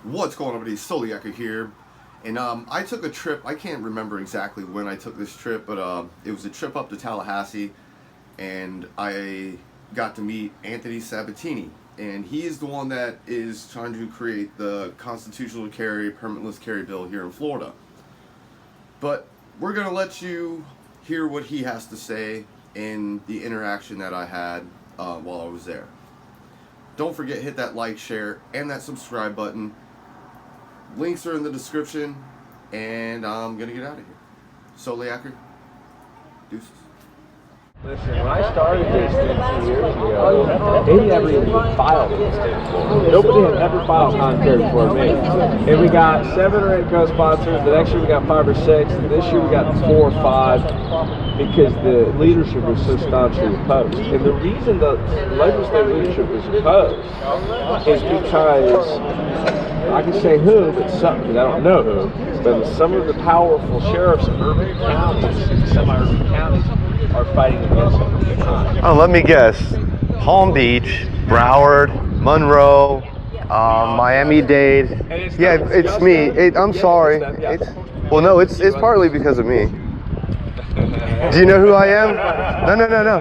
What's going on, everybody? Soliaka here. And I took a trip. I can't remember exactly when I took this trip, but it was a trip up to Tallahassee, and I got to meet Anthony Sabitini. And he is the one that is trying to create the constitutional carry, permitless carry bill here in Florida. But we're going to let you hear what he has to say in the interaction that I had while I was there. Don't forget, hit that like, share, and that subscribe button. Links are in the description, and I'm going to get out of here. Soliaka, deuces. Listen, when I started this 2 years ago, they never even filed in the state of Florida. Nobody had ever filed contrary before me. And we got 7 or 8 co-sponsors. The next year we got 5 or 6. And this year we got 4 or 5 because the leadership was so staunchly opposed. And the reason the legislative leadership was opposed is because, I can say who, but some, because I don't know who, but some of the powerful sheriffs in urban counties, semi-urban counties, are fighting against it. Oh, let me guess. Palm Beach, Broward, Monroe, Miami-Dade. Yeah, it's me. I'm sorry. Well, no, it's partly because of me. Do you know who I am?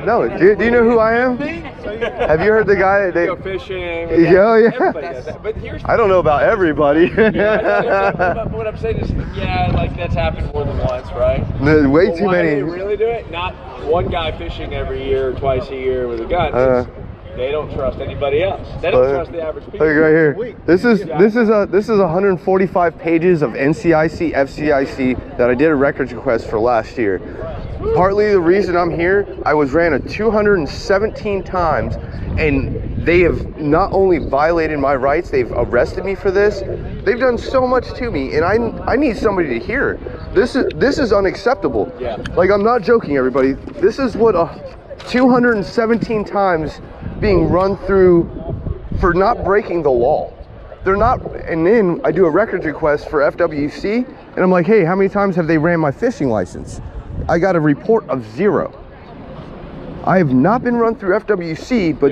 No. Do you know who I am? Have you heard the guy? Go fishing. Yeah. But here's I don't know about everybody. But what I'm saying is, yeah, like that's happened more than once, right? No, way too why many. Do they really do it? Not one guy fishing every year or twice a year with a gun. They don't trust anybody else. They don't trust the average people. Look right here. This is 145 pages of NCIC, FCIC that I did a records request for last year. Partly the reason I'm here, I was ran 217 times, and they have not only violated my rights, they've arrested me for this. They've done so much to me, and I need somebody to hear it. This is unacceptable. Yeah. Like, I'm not joking, everybody. This is what 217 times being run through for not breaking the law. They're not, and then I do a records request for FWC, and I'm like, hey, how many times have they ran my fishing license? I got a report of 0. I have not been run through FWC, but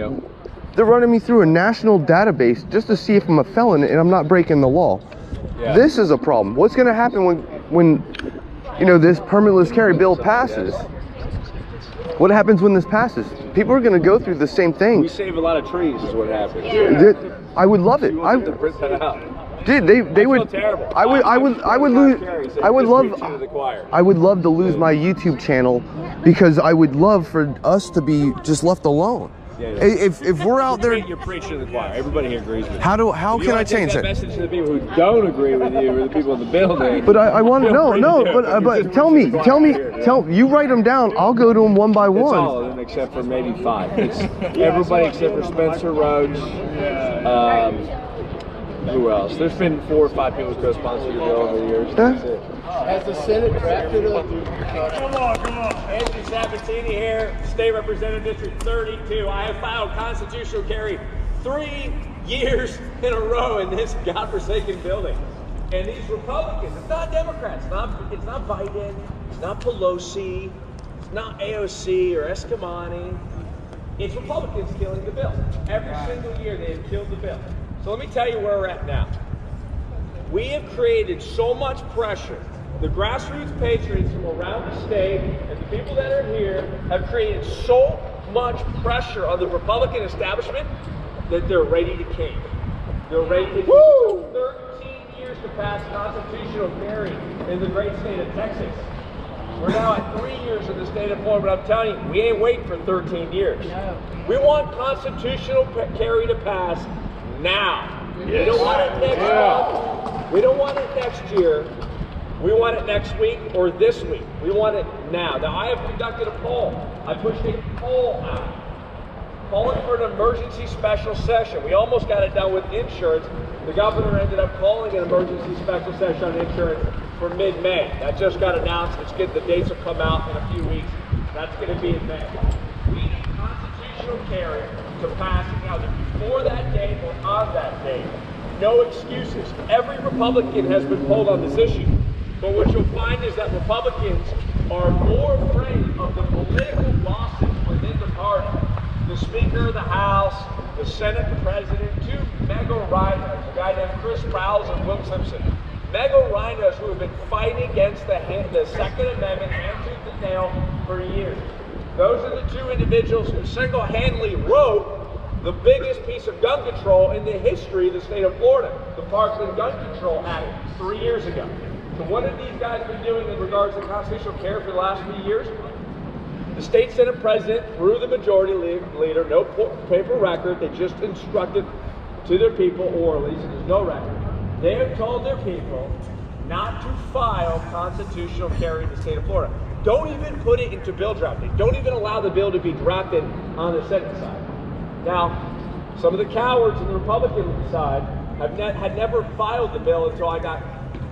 they're running me through a national database just to see if I'm a felon and I'm not breaking the law. Yeah. This is a problem. What's going to happen when this permitless carry bill passes? What happens when this passes? People are going to go through the same thing. We save a lot of trees is what happens. I would love it. I would print that out. Dude, they would. Terrible. I would love to lose my YouTube channel because I would love for us to be just left alone. Yeah. If we're out there, you're preaching to the choir. Everybody here agrees with you. How can I change that? Message to the people who don't agree with you, or the people in the building. But I want to but tell me, you write them down. I'll go to them one by one. It's all of them except for maybe 5. It's everybody except for Spencer Roach. Who else? There's been 4 or 5 people who co-sponsor your bill over the years. That's it. Has the Senate drafted a... Come on. Anthony Sabitini here, State Representative District 32. I have filed constitutional carry 3 years in a row in this godforsaken building. And these Republicans, it's not Democrats, it's not Biden, it's not Pelosi, it's not AOC or Escamani. It's Republicans killing the bill. Every single year they have killed the bill. So let me tell you where we're at now. We have created so much pressure. The grassroots patriots from around the state and the people that are here have created so much pressure on the Republican establishment that they're ready to cave. They're ready to cave. It took 13 years to pass constitutional carry in the great state of Texas. We're now at 3 years in the state of Florida, but I'm telling you, we ain't waiting for 13 years. We want constitutional carry to pass now. Yes. We don't want it next month. We don't want it next year. We want it next week or this week. We want it now. Now, I have conducted a poll. I pushed a poll out, calling for an emergency special session. We almost got it done with insurance. The governor ended up calling an emergency special session on insurance for mid-May. That just got announced. It's good. The dates will come out in a few weeks. That's going to be in May. We need constitutional carry to pass either before that date or on that date. No excuses. Every Republican has been polled on this issue. But what you'll find is that Republicans are more afraid of the political losses within the party. The Speaker of the House, the Senate, the President, 2 mega rhinos, a guy named Chris Prowls and Will Simpson. Mega rhinos who have been fighting against the Second Amendment hand tooth and nail for years. Those are the two individuals who single-handedly wrote the biggest piece of gun control in the history of the state of Florida, the Parkland Gun Control Act 3 years ago. So what have these guys been doing in regards to constitutional carry for the last few years? The state Senate president, through the majority leader, no paper record, they just instructed to their people orally, so there's no record. They have told their people not to file constitutional carry in the state of Florida. Don't even put it into bill drafting. Don't even allow the bill to be drafted on the Senate side. Now, some of the cowards on the Republican side had never filed the bill until I got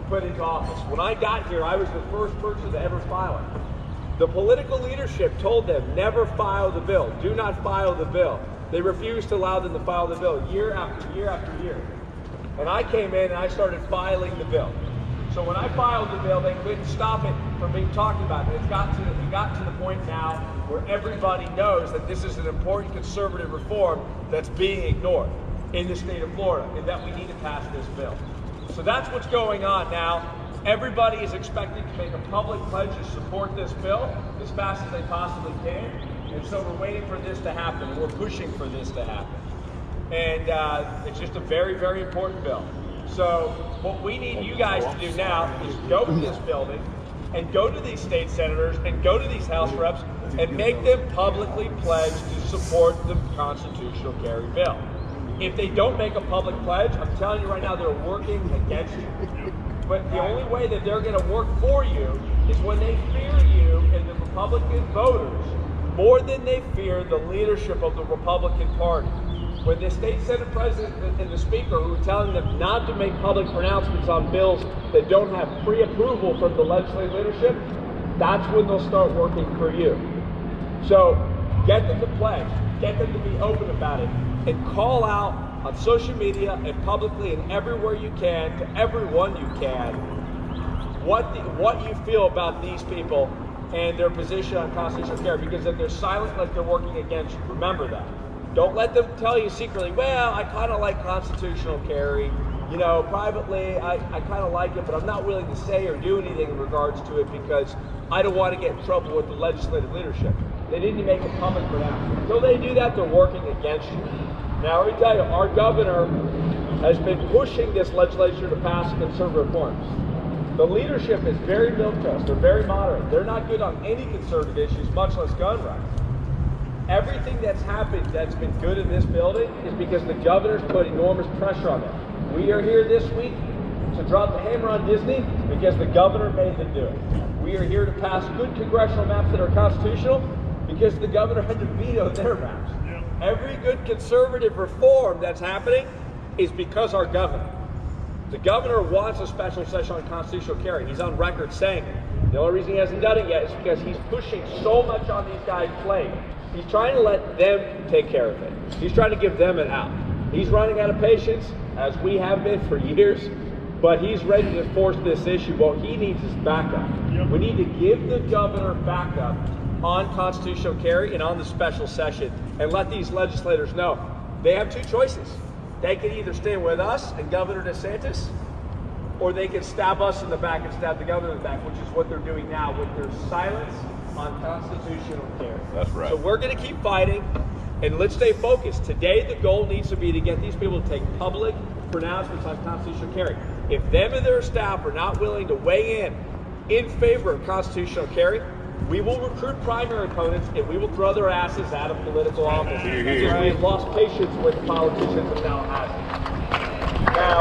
put into office. When I got here, I was the first person to ever file it. The political leadership told them, never file the bill. Do not file the bill. They refused to allow them to file the bill year after year after year. And I came in and I started filing the bill. So when I filed the bill, they couldn't stop it from being talked about. And we got to the point now where everybody knows that this is an important conservative reform that's being ignored in the state of Florida, and that we need to pass this bill. So that's what's going on now. Everybody is expected to make a public pledge to support this bill as fast as they possibly can. And so we're waiting for this to happen, and we're pushing for this to happen. And it's just a very, very important bill. So what we need you guys to do now is go to this building and go to these state senators and go to these House reps and make them publicly pledge to support the constitutional carry bill. If they don't make a public pledge, I'm telling you right now, they're working against you. But the only way that they're going to work for you is when they fear you and the Republican voters more than they fear the leadership of the Republican Party. When the state Senate president and the speaker who are telling them not to make public pronouncements on bills that don't have pre-approval from the legislative leadership, that's when they'll start working for you. So get them to pledge, get them to be open about it, and call out on social media and publicly and everywhere you can, to everyone you can, what you feel about these people and their position on constitutional carry. Because if they're silent, like they're working against you, remember that. Don't let them tell you secretly, well, I kind of like constitutional carry. You know, privately, I kind of like it, but I'm not willing to say or do anything in regards to it because I don't want to get in trouble with the legislative leadership. They need to make a public pronouncement. Until they do that, they're working against you. Now, let me tell you, our governor has been pushing this legislature to pass conservative reforms. The leadership is very milquetoast. They're very moderate. They're not good on any conservative issues, much less gun rights. Everything that's happened that's been good in this building is because the governor's put enormous pressure on them. We are here this week to drop the hammer on Disney because the governor made them do it. We are here to pass good congressional maps that are constitutional because the governor had to veto their maps. Every good conservative reform that's happening is because our governor. The governor wants a special session on constitutional carry. He's on record saying it. The only reason he hasn't done it yet is because he's pushing so much on these guys' plate. He's trying to let them take care of it. He's trying to give them an out. He's running out of patience, as we have been for years, but he's ready to force this issue. What he needs is backup. We need to give the governor backup on constitutional carry and on the special session and let these legislators know they have two choices. They can either stand with us and Governor DeSantis, or they can stab us in the back and stab the governor in the back, which is what they're doing now with their silence on constitutional carry. That's right. So we're going to keep fighting, and let's stay focused. Today, the goal needs to be to get these people to take public pronouncements on constitutional carry. If them and their staff are not willing to weigh in favor of constitutional carry, we will recruit primary opponents and we will throw their asses out of political office because we have lost patience with politicians in Tallahassee. Now,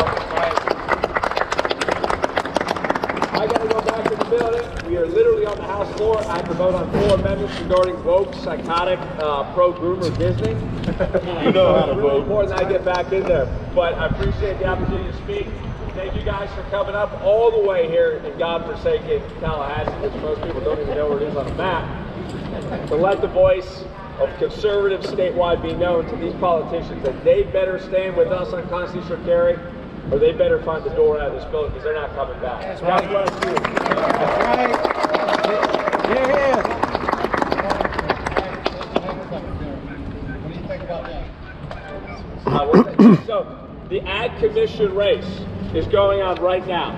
I got to go back to the building. We are literally on the House floor. I have to vote on 4 amendments regarding woke, psychotic, pro-groomer Disney. You know how to really vote. important that I get back in there. But I appreciate the opportunity to speak. Thank you guys for coming up all the way here in godforsaken Tallahassee, which most people don't even know where it is on the map, to let the voice of conservatives statewide be known to these politicians that they better stand with us on constitutional carry, or they better find the door out of this building because they're not coming back. That's God right. bless you. That's right. Yeah. What do you think about that? So The Ag Commission race is going on right now.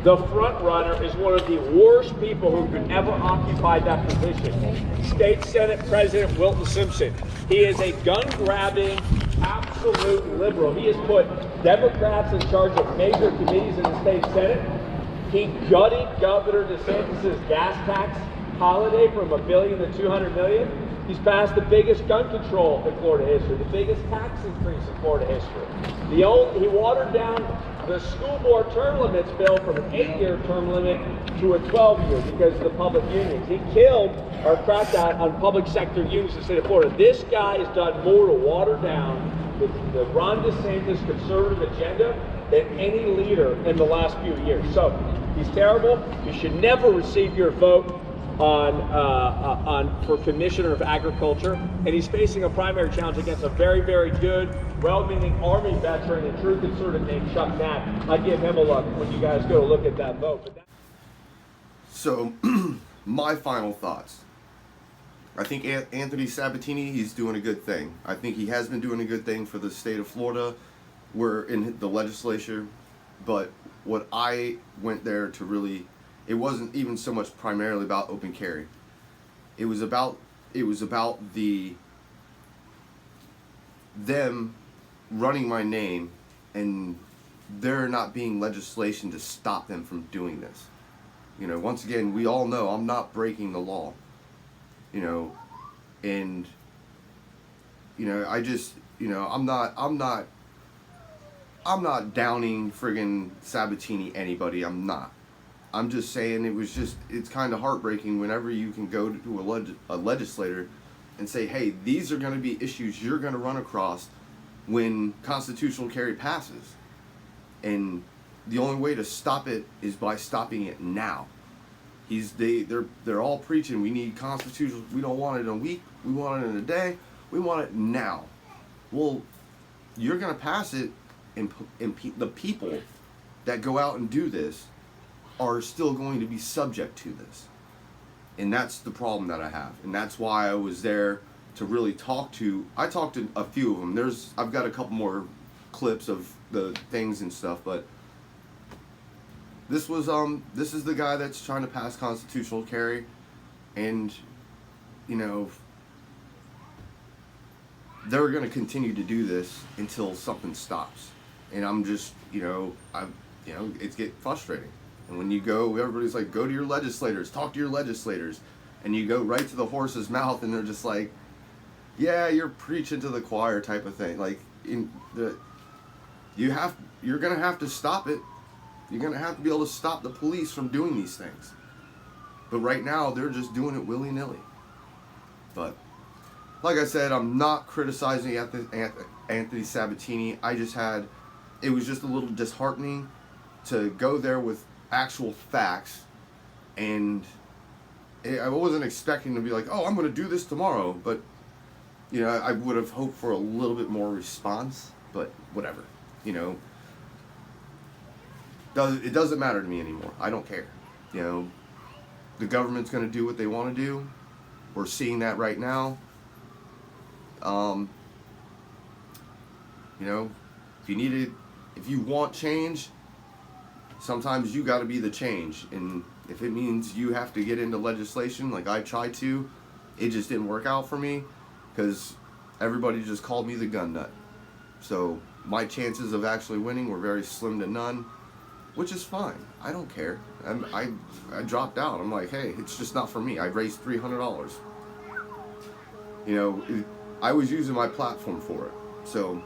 The front runner is one of the worst people who could ever occupy that position. State Senate President Wilton Simpson. He is a gun-grabbing, absolute liberal. He has put Democrats in charge of major committees in the state Senate. He gutted Governor DeSantis' gas tax holiday from $1 billion to $200 million. He's passed the biggest gun control in Florida history, the biggest tax increase in Florida history. He watered down the school board term limits bill from an 8-year term limit to a 12-year because of the public unions. He killed or cracked out on public sector unions in the state of Florida. This guy has done more to water down the Ron DeSantis conservative agenda than any leader in the last few years. So he's terrible. You should never receive your vote for Commissioner of Agriculture, and he's facing a primary challenge against a very, very good, well-meaning Army veteran and true conservative named Chuck Knapp. I give him a look when you guys go look at that vote. So, my final thoughts. I think Anthony Sabitini, he's doing a good thing. I think he has been doing a good thing for the state of Florida. We're in the legislature, but what I went there to really, it wasn't even so much primarily about open carry. It was about them running my name and there not being legislation to stop them from doing this. You know, once again, we all know I'm not breaking the law. You know, and you know, I just, you know, I'm not downing friggin' Sabatini anybody. I'm not. I'm just saying it's kind of heartbreaking whenever you can go to a legislator and say, hey, these are going to be issues you're going to run across when constitutional carry passes. And the only way to stop it is by stopping it now. They're all preaching we need constitutional, we don't want it in a week, we want it in a day, we want it now. Well, you're going to pass it, and the people that go out and do this are still going to be subject to this. And that's the problem that I have. And that's why I was there to really talked to a few of them. I've got a couple more clips of the things and stuff, but this is the guy that's trying to pass constitutional carry, and you know, they're going to continue to do this until something stops. And I'm just, it's getting frustrating. And when you go, everybody's like, go to your legislators, talk to your legislators, and you go right to the horse's mouth, and they're just like, yeah, you're preaching to the choir type of thing. Like, you're going to have to stop it. You're going to have to be able to stop the police from doing these things. But right now, they're just doing it willy-nilly. But, like I said, I'm not criticizing Anthony Sabitini. It was just a little disheartening to go there with actual facts. And I wasn't expecting to be like, oh, I'm going to do this tomorrow. But, you know, I would have hoped for a little bit more response. But whatever, you know. It doesn't matter to me anymore. I don't care. You know, the government's going to do what they want to do. We're seeing that right now. You know, if you want change, sometimes you got to be the change. And if it means you have to get into legislation like I tried to, it just didn't work out for me because everybody just called me the gun nut. So my chances of actually winning were very slim to none. Which is fine. I don't care. I dropped out. I'm like, hey, it's just not for me. I raised $300. You know, I was using my platform for it. So,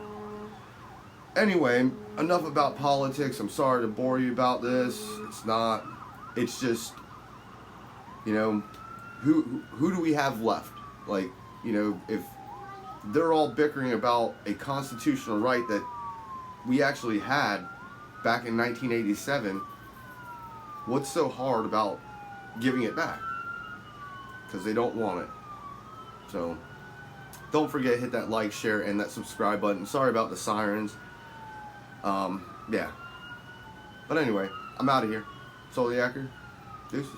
anyway, enough about politics. I'm sorry to bore you about this. It's not. It's just, you know, who do we have left? Like, you know, if they're all bickering about a constitutional right that we actually had back in 1987, what's so hard about giving it back? Because they don't want it. So, don't forget, hit that like, share, and that subscribe button. Sorry about the sirens. Yeah. But anyway, I'm out of here. Zodiacer. Deuces.